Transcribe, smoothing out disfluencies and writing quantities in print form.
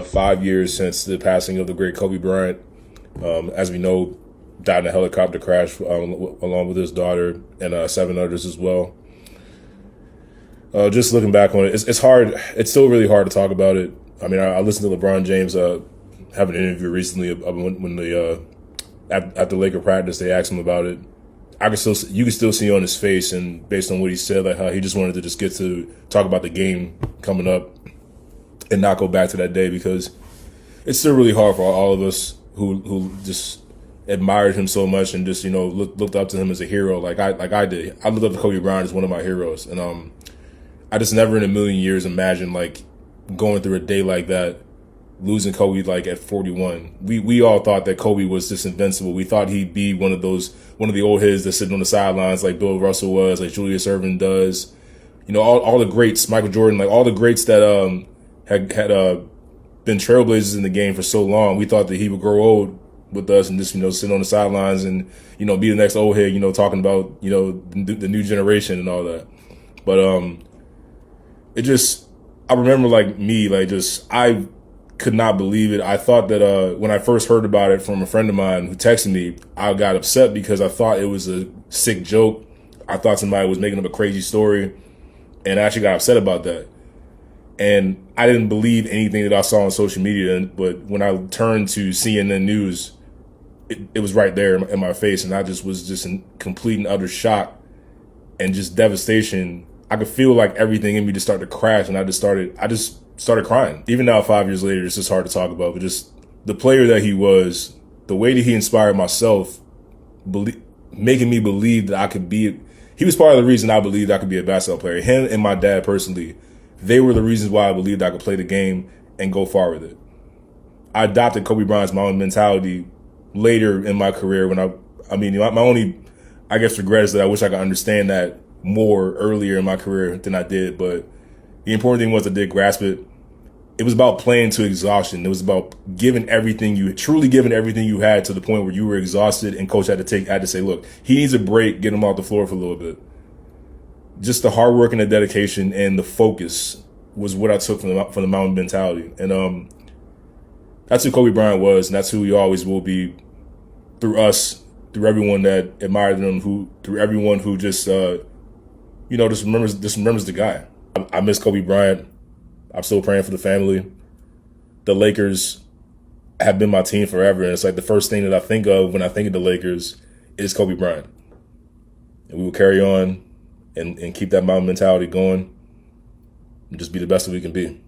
5 years since the passing of the great Kobe Bryant. As we know, died in a helicopter crash along with his daughter and 7 others as well. Just looking back on it, it's hard. It's still really hard to talk about it. I mean, I listened to LeBron James have an interview recently when the after Laker practice they asked him about it. You can still see on his face, and based on what he said, like how he just wanted to just get to talk about the game coming up and not go back to that day, because it's still really hard for all of us who just admired him so much and just looked up to him as a hero like I did. I looked up to Kobe Bryant as one of my heroes, and I just never in a million years imagined like going through a day like that, losing Kobe like at 41. We all thought that Kobe was just invincible. We thought he'd be one of the old heads that's sitting on the sidelines like Bill Russell was, like Julius Erving does. All the greats, Michael Jordan, like all the greats that had been trailblazers in the game for so long. We thought that he would grow old with us and just sit on the sidelines and be the next old head, talking about the new generation and all that. But I remember I could not believe it. I thought that when I first heard about it from a friend of mine who texted me, I got upset because I thought it was a sick joke. I thought somebody was making up a crazy story, and I actually got upset about that. And I didn't believe anything that I saw on social media, but when I turned to CNN News, it was right there in my face, and I was just in complete and utter shock and just devastation. I could feel like everything in me just started to crash, and I just started crying. Even now, 5 years later, it's just hard to talk about, but just the player that he was, the way that he inspired myself, making me believe that I could be. He was part of the reason I believed I could be a basketball player. Him and my dad personally, they were the reasons why I believed I could play the game and go far with it. I adopted Kobe Bryant's my own mentality later in my career when my only, I guess, regret is that I wish I could understand that more earlier in my career than I did. But the important thing was I did grasp it. It was about playing to exhaustion. It was about truly giving everything you had to the point where you were exhausted, and coach had to say, look, he needs a break, get him off the floor for a little bit. Just the hard work and the dedication and the focus was what I took from the mountain mentality. And that's who Kobe Bryant was, and that's who he always will be through us, through everyone that admired him, through everyone who just remembers the guy. I miss Kobe Bryant. I'm still praying for the family. The Lakers have been my team forever, and it's like the first thing that I think of when I think of the Lakers is Kobe Bryant. And we will carry on and keep that mountain mentality going and just be the best that we can be.